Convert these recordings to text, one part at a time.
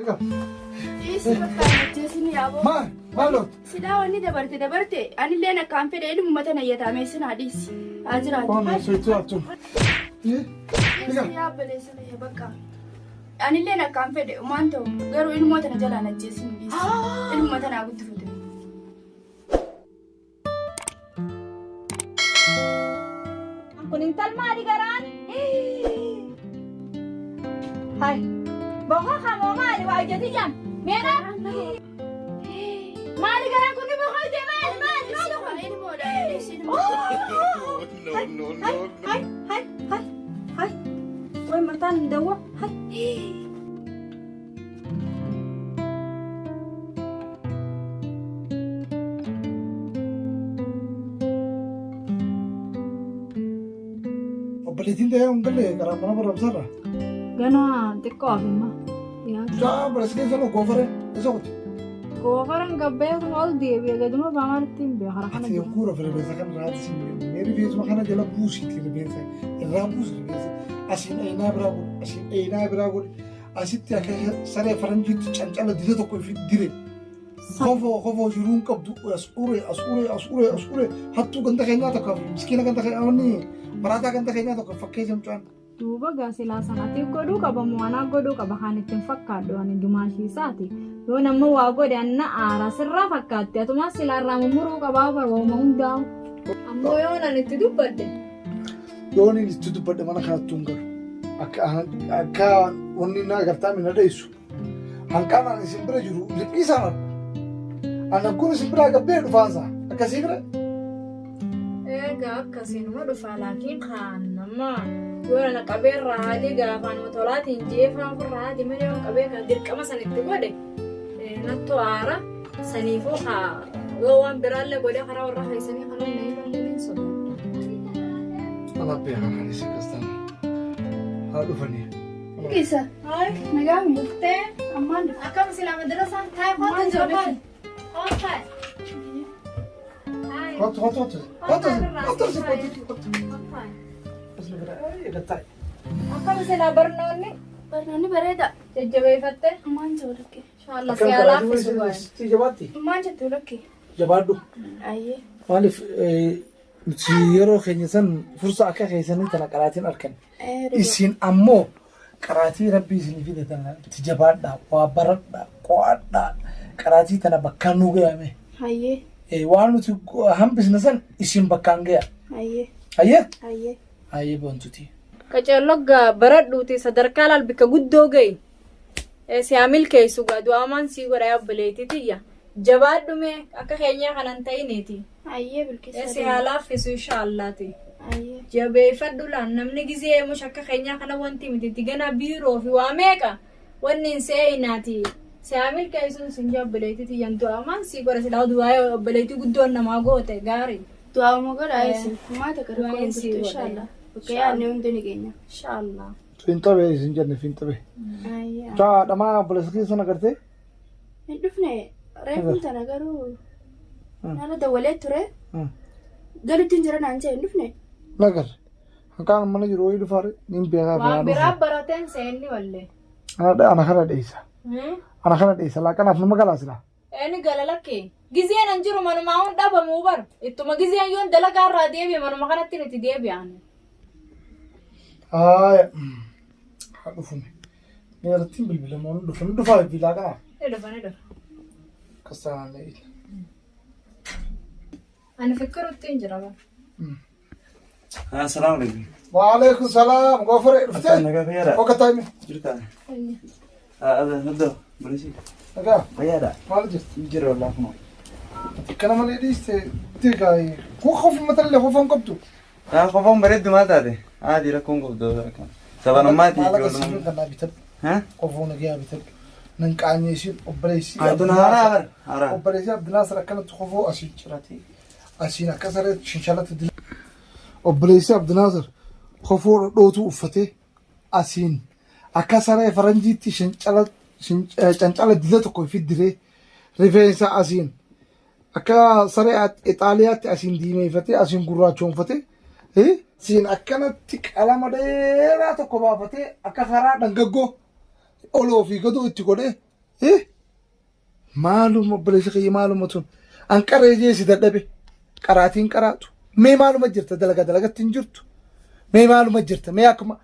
Isi bakka jeesini yaaboo. Maaloo? Sidaa wanni dabarte anillee nakkaan fedhe ilmu mata nayyataame sin hadhiisi. Haa jiraatu. Qoomee soituu abtuun. Isi yaabbalee sana bakka. Anillee nakkaan fedhe umaan ta'u garuu ilmoota na jalaan ajjeesinu dhiisi. Ilmu mata naa guddifate. Kun intal maali garaan? Hai. Boka kamu maali waa jadi jam. Mera. Maali garaan kun boka ite maali maali. Ilmu dah dhiisi. No. Hai. Woi matan dawa. Hai. Obboleettiin ta'ee hundalee karaa mana barumsaarra. Gana xiqqoo afimma. Jaa barsiis keessaa goofare isa kuti. Goofaran gabbee kun ol deebi'ee gaduma baamartiin beekara kana Ati yookuu rifeensa kan raati siin mee rifeensuma kana jala buusiiti rifeensa irraa buusi rifeensa asiin dhayinaa biraa godhe asitti akka saree faranjiitti cancala dida tokko ifi dire. Kofoo jiruun qabdu as uree hattuu ganda keenyaa tokko miskiina ganda keenyaa wanni maraataa ganda keenyaa tokko fakkeessa mucaan. Duuba gaasila sanatti godhuu qaba mo'anaa godhuu qaba kan ittiin fakkaadhu ani dumaashii isaati. Yoo nama waa godhe anna aara sirraa fakkaatti atuma silaarraa mummuruu qabaa barbauma hundaa'u. Ammoo yoo nan itti dubbadde. Yoo inni itti dubbadde mana kanatti hin galu. Akka wanni na agartaa mina dheessu. Hanqaan ani isin bira jiru liphiisaan arga. Ana kun isin bira gabbee dhufaansa akkasii bira. Egaa akkasiinuma dhufa laakiin kaan nama yoo na qabeerraa haadhi gaafaanuma tolaatiin jeefaa ofirraa haadhi malee yoo qabee kan dirqama sanitti godhe natto aara saniifuu haa yoo waan biraallee godhee karaa warra haisanii kan humna hin balleeniin sodaa. Alabbee haadhaan isin kastaan haa dhufanii. Isa. Nagaami. Dhuftee Ammaan akkam silaa madrasaan taa'ee kootu jirman. Oofaa. Akkam silaa barnoonni bareeda. jajjabeeffattee Ammaan jiru lakke. inshallah siyaa laaffisuu baay'ee. Jabaatti. Ammaan jettu lakke. Jabaadhu. Ayyee. Maaliif nuti yeroo keenya san fursa akka keessanii tana qaraatiin argan. Isin ammoo qaraatii rabbii isinii fidatan itti jabaadhaa, waa baradhaa, qo'adhaa, qaraatii tana bakkaan nu ga'ame. Ayyee. Waan nuti hambisne san isin bakkaan ga'a. Ayyee. Ayyee? Ayyee. Ayyee boontuti. Qaceelloggaa baradhuuti sadarkaa lalbika guddoo ga'i. Siyaamil keessu gaa du'aamaan sii godha yaabbileetitiyya. Jabaadhume akka keenyaa kanan ta'iniiti. Ayyee bilkeessa. Si haalaffisu inshaallati. Ayyee. Jabeeffadhu laan namni gizee mush akka keenyaa kana wanti miti itti gana biiroo fi waa meeqa wanni hin seeyinaati. Siyaamil keessuun sin jaabbileetitiyyan du'aamaan sii godha silaa du'aa obboleetii guddoon namaa goote gaarii. Du'aama godha isin maata gara koon turtu inshallah. Bakka yaadne hundi ni keenya. Inshallah. Finxabe isin jenne finxabe. Ayyee. Caa dhamaa obboleessa sana agartee? Hin dhufne reefuu tana garuu nana dawalee ture. Galuutti hin jiran aan jee hin dhufne. Nagar. Hanqaan mana jiru wayii dhufaare niin beekaa Waan biraa barateen seenni wallee. Ana kana dheessa. Ana kana dheessa laaqanaaf nama galaasila. Eni galalakkee. Gizeen an jiru manumaa hun dhabamuu bar. Ittuma gizeen yoon dalagaa irraa deebi'e manuma kanatti nuti deebi'an. Haaya. Haa dhufume. Meerattiin bilbilamoo nu dhufu. Nu dhufaa bilbilaa kanaaf. Ni dhufa. Kastaan leeyil. Ani fikkirutti hin jira bar. Assalamu alaikum. Waalaikum salaam. Goofare dhuftee? Nagaa fayyaadha. Oka taa'ime. Jirtaa? Nadda bulisi. Nagaa. Fayyaadha. Maal jirti? Jira walaa kunoo. Kana malee dhiiste tigaay. Kuu qofuma talle qofaan qabdu. Qofaan bareeddu maal taate? Haadhi rakkoon qabdu. Sabanammaati. Maalaqa sibiil kanaa bitadhu. Qofoo nagaa bitadhu. Nan qaanyeessin obboleessi. Aduun haaraa haaraa. Obboleessi Abdinaasir akkanatti qofoo asiin cirate. Asiin akka saree shinshalatti dila. Obboleessi Abdinaasir qofoo dhootu uffatee asiin akka saree faranjiitti cancala dila tokko fiddiree rifeensa asiin akka saree Ixaaliyaatti asiin diimeeffatee asiin gurraachoonfatee siin akkanatti qalama dheeraa tokko baafatee akka karaa dhangaggoo oloo fi gadoo itti godhee maaluma obboleessa kiyya maaluma tun an qaree jeesi dadhabe qaraatiin qaraatu mee maaluma jirta dalagatti hin jirtu mee maaluma jirta mee akkuma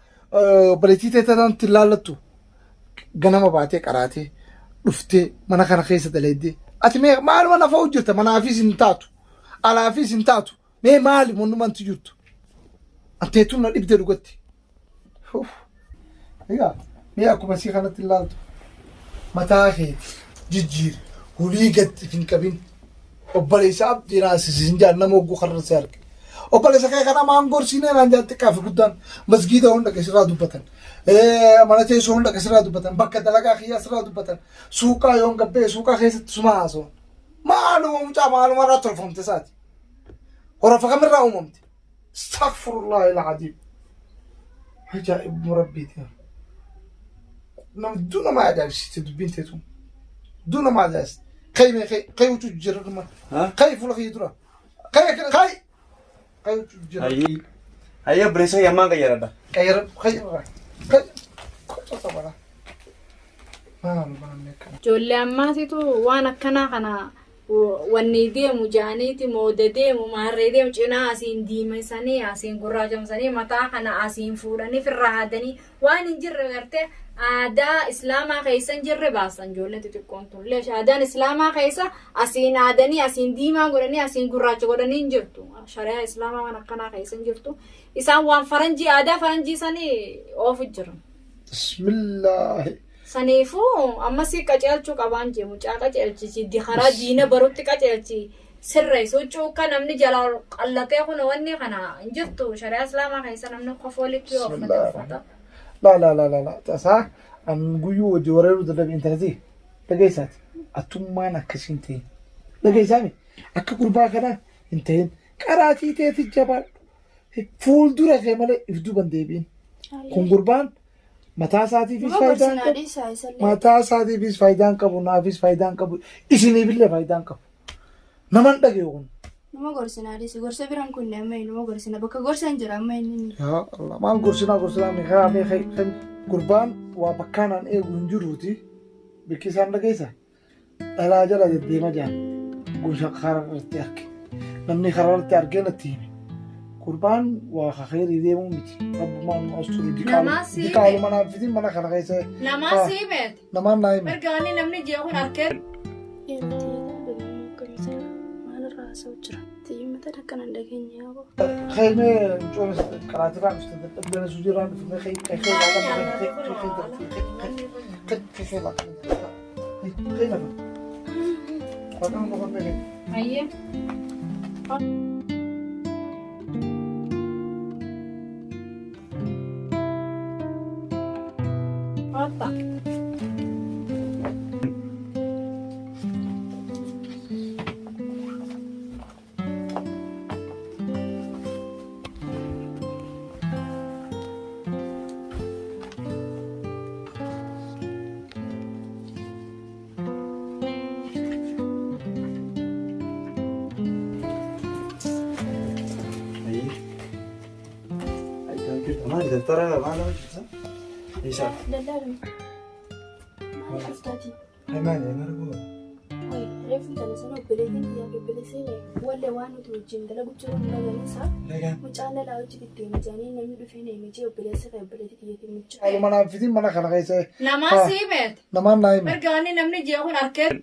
obboleettii teetanatti ilaallattu ganama baatee qaraatee dhuftee mana kana keessa daleeddee ati mee maaluma nafa hojjeta manaafis hin taatu alaafis hin taatu mee maali monnumanti jirtu anteetuun na dhibdee dhugatti egaa mee akkuma sii kanatti ilaaltu mataa keeti jijjiiri hulii gatti hin qabin obboleessa abdiinaasisiin jaan nama hogguu karrasee arge obboleessa kee kana maan gorsiinee naan jaatti kaafi guddaan masgiida hunda keessirraa dubbatan mana teessoo hunda keessirraa dubbatan bakka dalagaa kiyyaa sirraa dubbatan suuqaa yoon gabbee suuqaa keessatti suma haasawan maaluma mucaa maaluma irraa tolfamte isaati horofa kamirraa uumamte astaghfirullahi alazim ajaa'ib murabbiiti duna ma ajaa'ibsiiste dubbiin teetuun duna ma ajaa'ibsiiste kay wucuu jira kay fuula kiyya dura kay wucuu jira Ayah berasa yang mana kaya ada? Ijoollee ammaatitu waan akkanaa kana wanni deemu jaaniiti mooda deemu maarree deemu cinaa asiin diimesanii asiin gurraachamsanii mataa kana asiin fuudhanii firra haadanii waan hin jirre gartee aadaa islaamaa keessa hin jirre baasan ijoolleen xixiqqoon tullee aadaan islaamaa keessa asiin haadanii asiin diimaa godhanii asiin gurraacha godhanii hin jirtu shari'aa islaamaa waan akkanaa keessa hin jirtu isaan waan faranjii aadaa faranjii sanii oofu jiran. Bismillah. Saniifuu ammasii qaceelchuu qabaan jee mucaa qaceelchisi karaa diina barutti qaceelchi sirreessu cuuka namni jala qallatee kun wanni kana hin jirtu shari'aa islaamaa keessa namni kofoolitti yoo uffata. La tasaa an guyyuu hojii wareeruu dadhabe intarneetii dhageessaati atummaan akkasiin ta'in dhageessaami akka gurbaa kanaa hin ta'in qaraatii ta'eeti jabaadhu fuuldura kee malee ifduu bandeebiin kun gurbaan. Mataa isaatiifis faayidaan qabu. Mataa isaatiifis faayidaan qabu. Naafis faayidaan qabu. Isiniifillee faayidaan qabu. Nama hin dhaga'u kun. Nama gorsinaadhis. Gorsa biraan kun nama nama gorsina. Bakka gorsa hin jira amma inni. Yaa Allah maal gorsinaa meeqa gurbaan waa bakkaanaan eegu hin jiruuti. Bikki isaan dhageessa. Dhalaa jala deddeema jaan. Gosa karaa irratti arge. Namni karaa irratti argee natti hime. Kurban waa khayri deemu miti rabbumaan asturu dikaalu mana fitin mana kana keessa nama siimet nama naayim margaani namni jeequn arkee خيمة جوز كراتي بقى مستدبر سوديران في خي خي ترى ما له شيء ايش لا ما شفتاتي هاي ما نقول عرفت انا سنه بليتين يا بليسين ولا وانو توجين دلا بجرو نغني صح مجانا لا وجي دي مجاني نمي دفيني مجي بليسين بليتي يتي مج اي ما نافدين ما خلا خيسه لما سيبت لما نايم مرغاني نمني جيهون اركه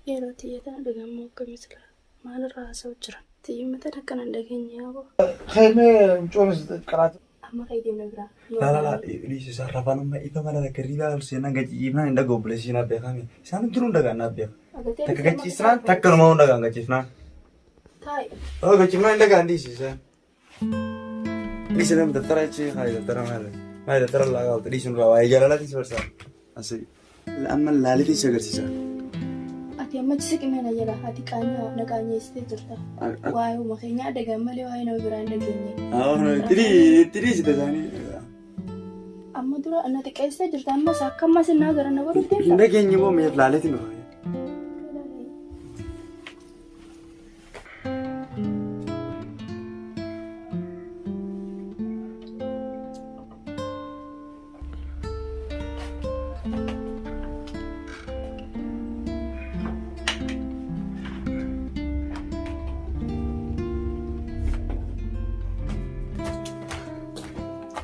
يروتي يتا دغمو كمسلا ما لراسو جرا تي متى دكن اندغنياو خيمه جوز قرات أما خيدي نبرة. لا ليش سارفانو ما إذا ما لك كريدا سينا جيبنا عند قبل سينا بيخامي سانو ترون دعانا بيخ تك جيسنا تك ما هون دعانا جيسنا تاي جيسنا عند عندي سيسا ليش لم تترى شيء هاي تترى ما تترى لا قال ليش نروح هاي جالا لا تيجي برسا أسي أما لا لي تيجي أقدر سيسا أتي أما تسيك مهنا جلا أتي كانيا نكانيا استيجرتا واي وما خيني أدعى مالي واي نبرة عندك تري سيداني أما دورا أنا تكاي استيجرتا أما ساكم ما سنا غير أنا ورد تيجي إنك إني مو ميت لالتي نو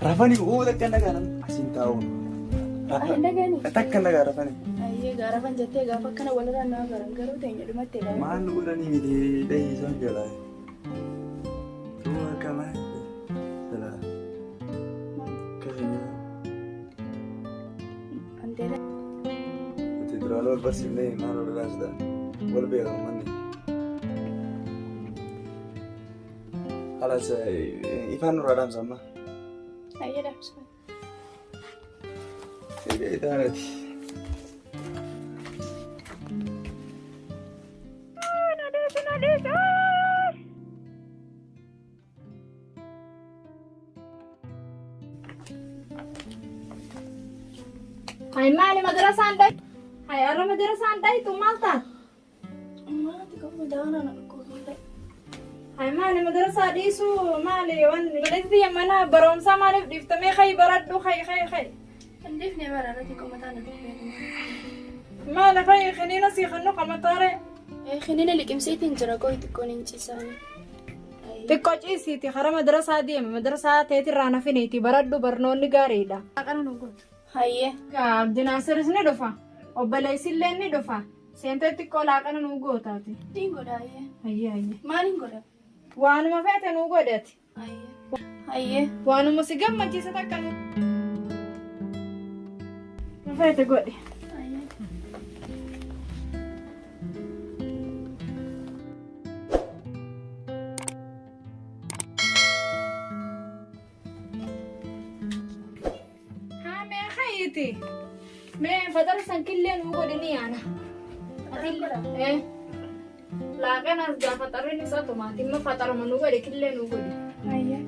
Rafani takkan nagaran asin tahu. Takkan nagara rafani. Aye garafan jette gafa kana walra na garan garo tanya dumatte da. Maal urani miti dai sonjala. Tua kama. Sala. Kaya. Antena. Itu dralor bersih malu rasda. Wal be gamani. Alas ifan radam sama. Aye dah. Ini tarat. Hai mali madrasah andai. Hai arah madrasah andai tu malta. Ma tika madana na ko dai. Hai mali madrasah disu mali wan baladi mana baromsa mali diftame khay baradu khay. Andif ne mara tika madana ko. مالا خي خلينا سيخنو قمطاري خلينا اللي كمسيتين جراكوي تكون انتي سامي تكوچي سيتي خرا مدرسة دي مدرسة تيتي رانا فينيتي بردو برنولي غاريدا انا نقول هاي عبد الناصر سني دفا وبلايسي لني دفا سنتي تكولا كان نوغو تاتي تيغو داي هي ما نغودا وانا ما فاتي نوغو داتي هاي وانا مسيغم ما جيسا تكنو ما فاتي غودي मैं फतर संकिल्ले नुगो देनी आना eh laga nas ga fatar ni sa to mati ma fatar manugo de kille nugo de ayya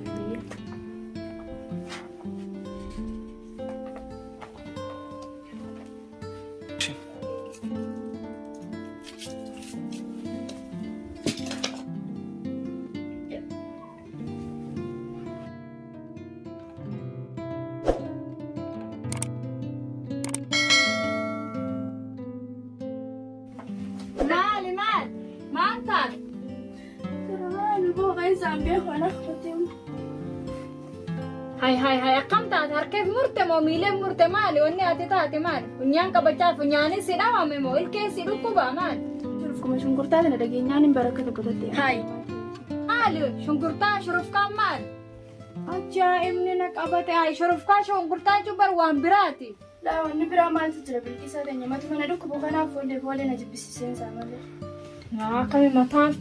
Hai akkam taate harkeef murte moo miileen murte maali wanni ati taate maali funyaan qabachaa funyaanii si dhaawame moo ilkee si dhukkuba maali shurufkuma shunkurtaati na dhageenyaan hin barakka tokko tatte hai maali shunkurtaa shurufkaan maali ajaa'ibni na qabate hai shurufkaa shunkurtaa jubbar waan biraati laa wanni biraa maaltu jira bilqisaa teenya matu kana dhukkubu kanaaf foollee na jibbisiiseen isaa malee kami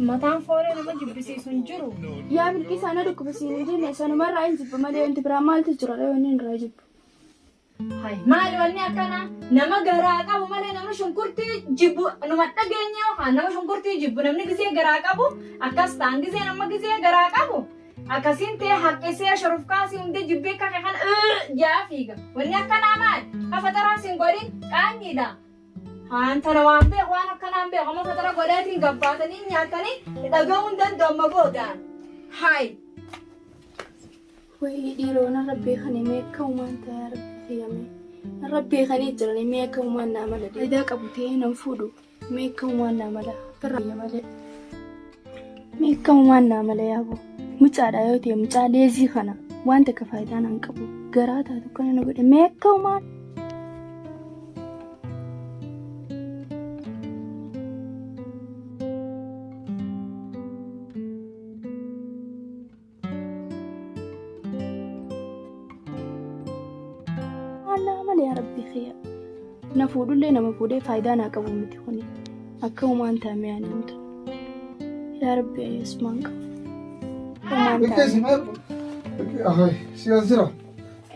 mataan foolee nama jibbisiisu hin jiru. Yaa bilqisaa na dhukkubsiin hin jenne sanumarraa hin jibbu malee wanti biraa maaltu jira wanni hin irraa jibbu. Hai maali wanni akkana nama garaa qabu malee nama shunkurtii jibbu numa dhageenye yookaan nama shunkurtii jibbu namni gisee garaa qabu akkas ta'an gisee nama gisee garaa qabu akkasiin ta'e haqqisee shurufkaasii hundee jibbee akka kan jaa fiiga wanni akkanaa maali hafataraasiin godhin qaanyiidha. Antara waan beeku waan akkanaan beeku amma fatara godhaatiin gabbaatanii nyaatanii dhagahuun danda'amma boodaan. Hai. Wayii dhiiroo narra beekanii meeqa uumaan ta'ee argame narra beekanii jiranii meeqa uumaan naa mala faayidaa qabu ta'ee nan fuudhu meeqa uumaan naa mala birraa malee meeqa uumaan naa mala yaaboo mucaadhaa yoo ta'e mucaa leezii kana wanta akka faayidaa naan qabu garaa taatu kana na godhe meeqa uumaan. يا ربي خير نفودو لي نما فودي فايدا نا قبو متي هوني اكو مان تامي انت يا ربي يسمعك بالكيس ما اخي سيازرا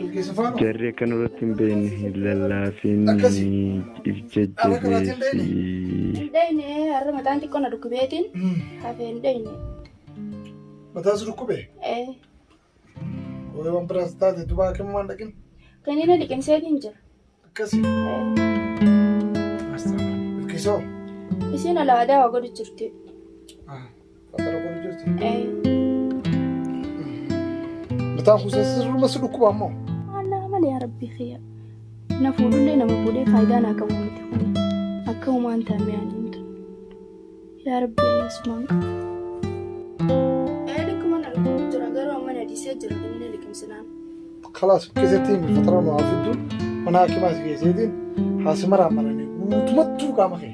بالكيس فانو جري كانوا رتين بين لا فين ديني رمضان تكون ركبتين حافين ديني متاز ركبه ايه ويوم براستاد دبا كم مان لكن كانينا اللي كان سايدين جر كسي بالكيسو بسينا لا دا وقول جرتي فترة قول جرتي ايه بتاخذ السر بس ركبه مو الله مال يا ربي خير نفود لنا مبودي فايدانا كومتي هوني اكو ما انت ميان يا ربي يسمعك لكم انا لكم ترى غير ما ندي سجل كانينا اللي كم سنان خلاص كذتي من فترة معافدو هناك ما سكي زيدين حاسمر عمرني وتمتو كامخي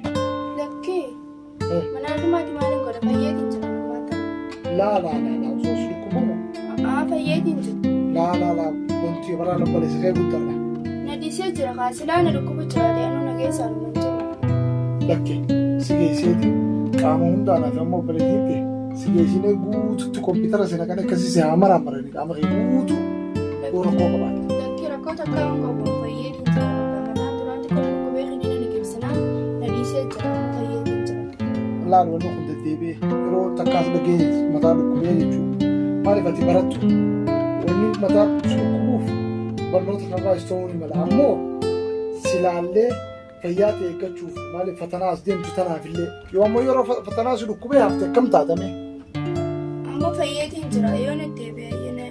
لكي مناك ما تمالين قد فيدين جرا لا لا لا لا وصوص لكم فيدين جرا لا بنتي برا نبالي سكي قلتنا ندي سجرا خاسلان ركوب جرا لأنه نجيس على منجم لكي سكي زيدين كامون دانا فمو بلديتي سكي زيني قوتو تكمبيوتر سينا كان كسي سيامر عمرني كامخي قوتو ورقو قبات لكي ركوتا كاون قبل فيدين جرا مثلا ترانتي كل ركوبي خلينا نجيب سنا ندي سجرا فيدين جرا لا لا ناخذ الديبي رو تكاس بجيز مدار كوبيه جو معرفتي براتو وني مدار شكوف بلوت خلاص ستوري ملامو سلالة فياتي كتشوف مالي فتناس دين تنا في الليل يوم يرى فتناس الكوبيه هفتة كم تعتمي أما فيدين جرا يوم التبي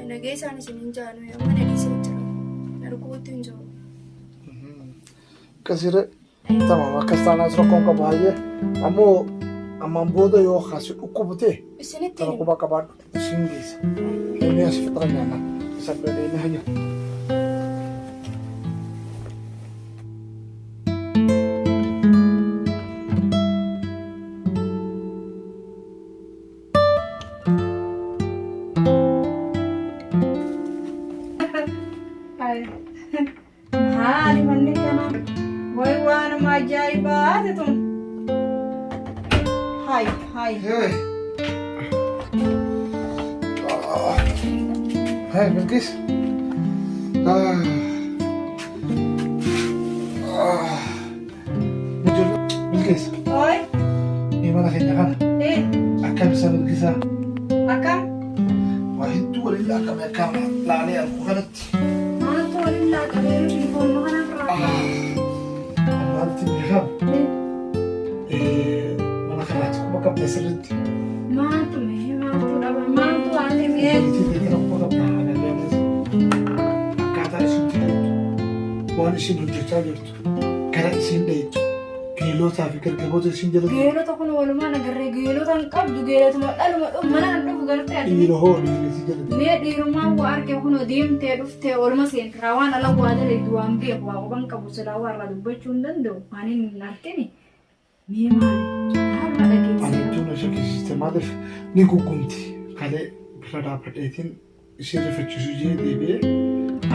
نجيس أنا سنجانو يوم ندي سجرا نركوبتين جو كثير تمام كستانا سرقون كباية أما بودا يو خاسر أكوبته السنتين تركوبا كبار سينجيس لأنه فترة نانا سبب لأنه هني هاني منك أنا وين وانا ما جايباتهم هاي هاي بلقيس بلقيس هاي إيه ما لك إنك إيه أكم سنة بلقيسة أكم واحد دول اللي أكم أكم لا عليه الغلط ما تقول إلا كبير يكون ما أنا أنا قلت إني خاب ما لك إنك ما كم تسرد ما تمه ما تقول ما تقول على مين تدري ربنا ربنا على اليوم أكاد أشتري وأنا شنو تجارت كلا سنديت كيلو تافكر كبوت سنديت geelo tokko wal mana garee geelo tan qabdu geelo ma dhalu mana dhufu gartee كيلو هو اللي سجلت mee dhiirumaa waa arke kun deemtee dhuftee olma seenraa waan ala waa dalee du'aan beeku waa qoban qabu silaa waa irraa dubbachuu hin danda'u waan hin argine mee maali haala dhageessee أنا تونا شكل سيستماتيك نيكو كنتي كله بلاد أبديتين يصير في الجزء دي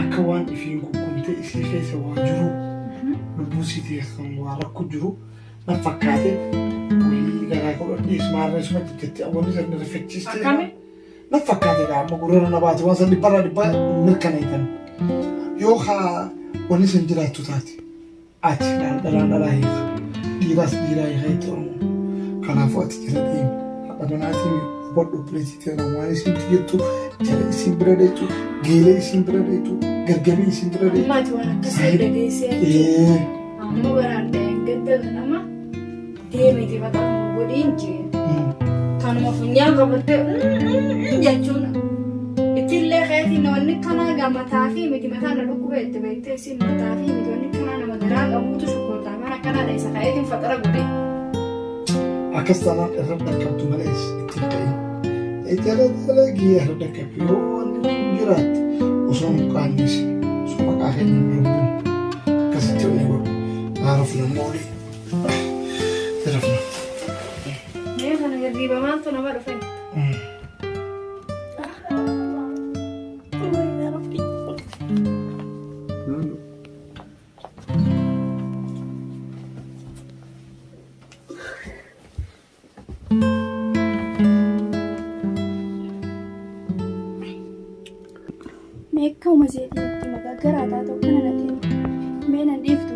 أكوان في نيكو كنتي يصير في سواجرو نبوسي تيخن وارك كجرو نفكاتي وهي قاعد يقول اسمع رسمة تتي أول نزل نرفكتشي akami نفكاتي كا مقرر نبات وصل لبرا لبا نركنيتن يوخا ونسن جلاتو تاتي أتي لا لا هيك ديراس ديراي هيتو كنافو أتجلدين أبناتي برضو بريتي أنا ما يصير تيجتو جل يصير براديتو جيل يصير براديتو غرغمي يصير براديتو ammaati waan akkasii dhageessee إيه amma baraan ta'een gaddala nama deemiti baqamu godhiin jee kanuma funyaan qabattee jechuun ittillee keetiin wanni kanaa gammataa fi miti mataa na dhukkubee itti beektee isin mataa fi miti wanni kanaa nama garaa qabuutu shukkurtaa mana kanaadha isa kaa'eetiin faxara godhe. أكستانا الرب كابتو ملاش التلقين إتلا تلاقي الرب كابيو جرات وصوم قانيس صوم قاهن من كستيو نقول عرفنا مولي عرفنا mee kana garriiba maaltu nama dhufe يا ربي meekka umazeetii magagaraa taatoo kana natee mee nan dhiiftu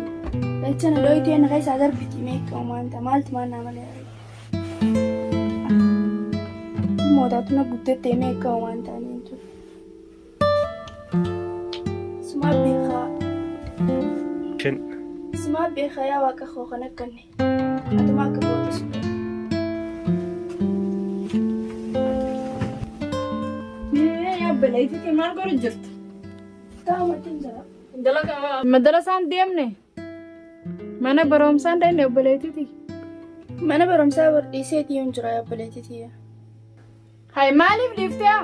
lachana dhoyitee naqa isaa darbiti meekka umaanta maalti maannaa malee mootaatu na guddattee meekka umaantaanii ture sumaa beekaa Ken sumaa beekaa yaa waaqa koo kan akkanne atuma akka gootisu mee yaabbalaytiti maal godhu jirtu taa'umatiin jira madarasaan deemne mana barumsaan deemne obboleettiti mana barumsaa bardhiiseetii yoon jira yaabaleetitiya hay maaliif dhiiftee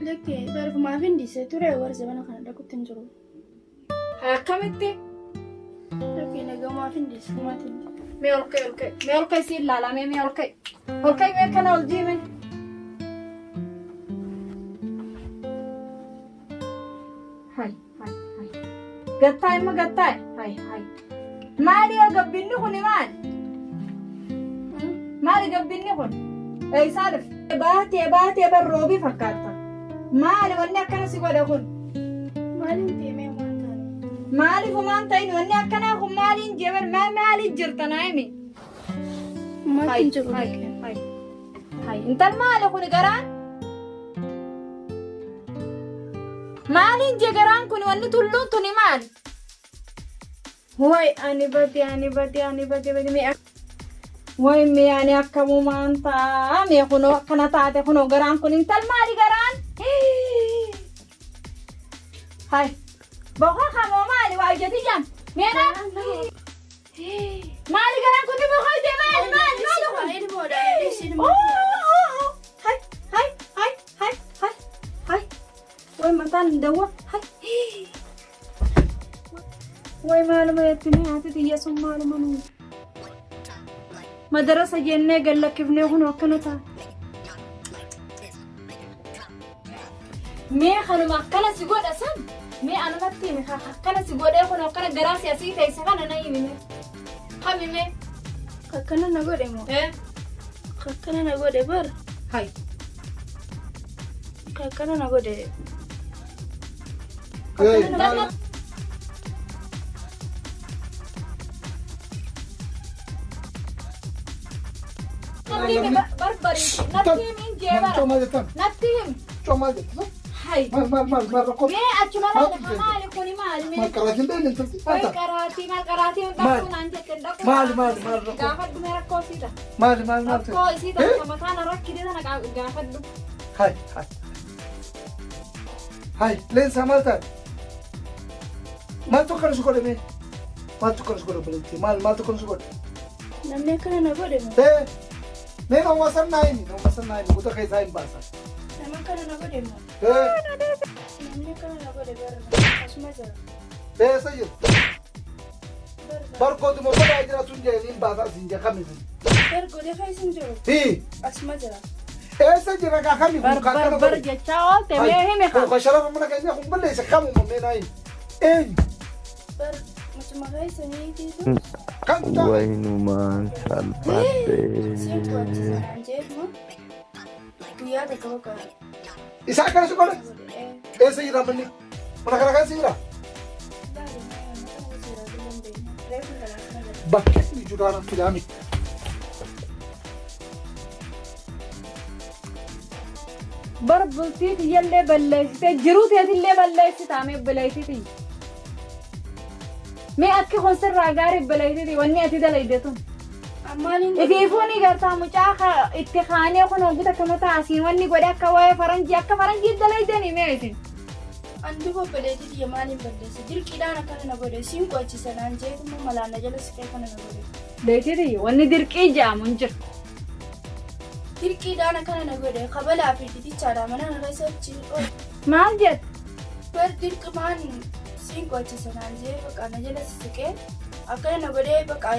Lekkee barfumaa fi indisee ture warra mana kana dhaquutti hin jiru. Akkamitti? Lekkee nagamaa fi indisee maatiin. Mee ol ka'e siin laalamee mee ol ka'e. Ol ka'e mee kana ol jiime. Hai. Gattaa imma gattaa. Hai. Maali yoo gabbinni kuni maali? Maali gabbinni kun? Eeysaa dhufe. Baatee barroobii fakkaata. Maali wanni akkana si godha kun? Maaliin deemee waan taane? Maaliif waan ta'in wanni akkanaa kun maaliin jeeban maaliin jirta naayimi? Maatiin jiru. Hai. Intal maali kun garaan? Maaliin je garaan kun wanni tulluun tuni maali? Way ani bade mee way mee ani akkamu maanta mee kuno akkana taate kuno garaan kun intal maali garaan? Hai. Boko kamo maali waa jeti jam. Meena? Maali garaan kun boko je maali? Hai. Way mataan dawa. Hai. Way maaluma yettini haati xiyya sun maaluma nu. Madarasa jennee gallakkifnee kun akkana taate. Mee kanuma akkana si godha san. Mee anumatti himi akkana si godhee kun akkana garaa siyaasii teessa kana na himime. Hamime. Akkana na godhe moo? Akkana na godhe bar. Hai. Akkana na godhe. Barbari. Natti himi. Comal jettu. Hai. Maal rakkoo. Mee achuma laala maali kuni maali mee? Maal qaraatiin deemin turti. Maal qaraatii hundaquu naan jettee dhaqu. Maal rakkoo. Gaafadhu mee rakkoo siita. Maal Rakkoo siita mataan rakkide sana gaafadhu. Hai, leensa maal taate? Maaltu akkana si godhe mee? Maaltu akkana si godhe obboleettii? Maaltu akkana si godhe? Namni akkana na godhe moo? Mee nama sannaa himi, guutaa keessaa hin baasan. Nama akkana na godhe moo? Namni akkana na godhe bara asuma jira. Eessa jiru? Barkootuma godhaa jiraatu hin jedhanii hin baasaa siin jee kamiif? Bargoodee faayisin jiru. Asuma jira. Eessa jira kaa kamiif? Bar jechaa oolte mee hime kaa. Ka sharafa mana keenya kun balleessa kamuma mee naa himi? Eenyu? Bar macuma faayisanii tiitu. Waynumaan salphattee. Guyyaa takka bakka. Isa akkana si godhe? Eessa jira manni? Mana kana kan si jira? Bakki inni juudhaan fidaami. Bar bultii tiyyallee balleessite jiruu teetillee balleessita mee bileessiti. Mee akki kun sirraa gaarii bileessiti wanni ati dalaydeetun. Ifiifuuni gartaa mucaa itti kaanee kun hogguta akkama taasiin wanni godhe akka waa'ee faranjii dalaydanii mee isin. Andi bobbaleetii biyya maaliin balleessa dirqiidhaan akkana na godhe siin qo'achisanaan jeetuma malaan na jala siqee kana na godhe. Leetiti wanni dirqii jaamu hin jiru. Dirqiidhaan akkana na godhe kabalaa fi ditichaadha mana na keessatti. Maal jettu? Bar dirqimaan siin qo'achisanaan jee bakka na jala siqee akkana na godhe bakka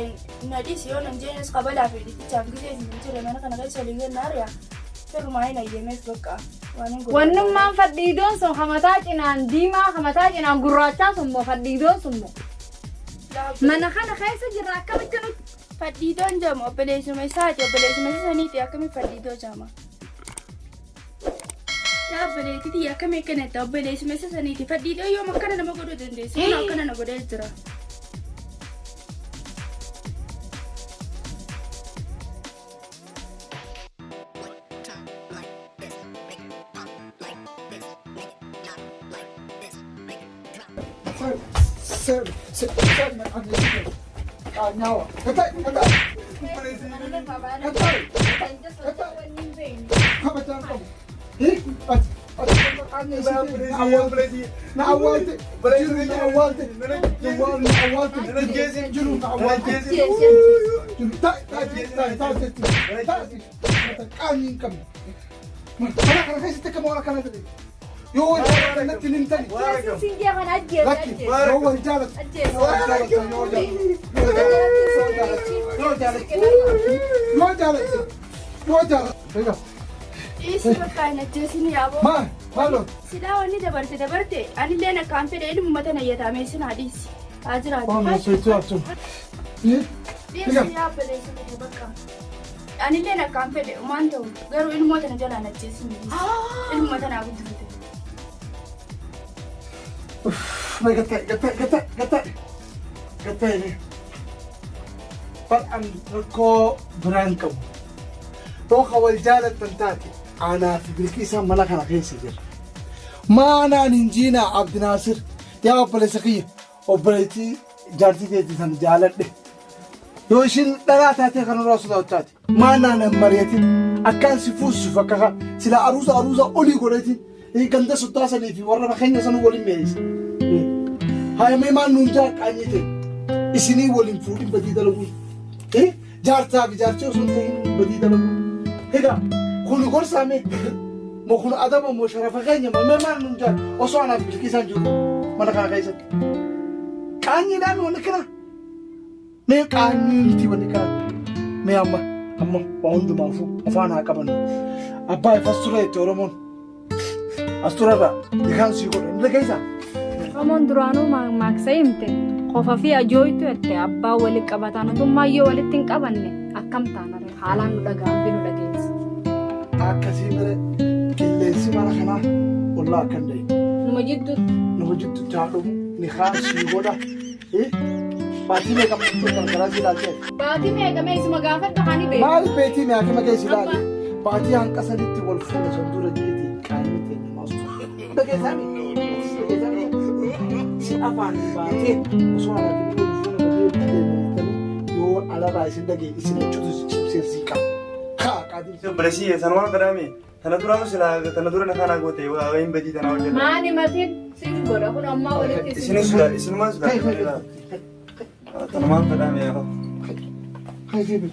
nadis yoo nan jeenes kabalaa fi ditichaan gisee hin jire mana kana keessa waliin gannaariyaa firmaa hin ayyameef bakka. Wannummaan fadhiidoon sun hamataa cinaan diimaa hamataa cinaan gurraachaa sun moo fadhiidoon sun moo? Mana kana keessa jirra akkamitti nuti? Fadhiidoon jedhamu obboleessuma isaati obboleessuma saniiti akkamitti fadhiidoo jedhama? Yaa obboleettii akkamii akkanatti obboleessuma saniiti fadhiidoo yoom akkana nama godhuu dandeessu? Kun akkana na godhee jira. yoo wajjaalatan natti nimtani Sinjaa kana ajjeesa lakki yoo wajjaalatan yoo jaalatan Isi bakka hin ajjeesini yaaboo. Maaloo Silaa wanni dabarte anillee nakkaan fedhe ilmumata na yataamee sin haadhiisi. Haa jiraatu. waan soituu absuun Dhiyeessi yaabaleessi fedhe bakka. Anillee nakkaan fedhe waan ta'u garuu ilmoota na jalaan ajjeesini. Ilmumata naa guddifate. gatta'e bal'aan rakkoo biraan qabu dhooqa wal jaalatan taate aanaa fi bilqiisaan mana kana keessa jira maanaan hinjiinaa abdinaasir yaa obboleessa kiyya obboleettii jaartii keetti san jaaladhe yoo ishiin dhalaa taatee kan irraa sodaachaati maanaan hin mari'atin akkaan si fuusuuf akka sila aruusa olii godhetin ganda soddaa sanii fi warra keenya sanuu waliin beeyisa haayamee maan nuun jaaqaanyite isinii waliin fuudhin badii dalaguun jaartaa fi jaartii osoo hin ta'in badii dalaguun egaa kun gorsaame moo kun adaba moo sharafa keenya moo mee maan nuun jaa osoo anaaf bilqiisaan jiru mana kana keessatti qaanyiidhaan wanni kana mee qaanyii miti wanni kana mee amma waa hundumaafuu afaan haa qabannu abbaa ifas ture itti oromoon as turarraa dhikaan sii godhe inni dhageessaa Oromoon duraanuu maaksa himte qofa fi ajooytu jette abbaa walitti qabataan utummaayyoo walitti hin qabanne akkam taanare haalaan nu dhaga'amti nu dhageessi. akkasii mere qilleensi mana kanaa ollaa akkan ta'e Numa jiddu jaadhumu ni kaan sii godha baatii meeqa gargaraa si ilaalchee Baatii meeqamee isuma gaafadha kan beeku. maali beetii meeqama keessa ilaali baatii hanqa sadiitti wal fuula san dura jeetii qaanii teenya maastu dhageessaami si afaan baatee osoo alaabin wal fuula badee deematanii yoo alaabaa isin dhagee isin jechuutu cibsee sii qaba haa qaadii Beresi sanuma kadami. Tana dura musila tana dura nakana gote wa wain bedi tana wajah. Maani matiin siin godha kun ammaa walitti Isini sudah. Tana mana kadami ya. hai deebi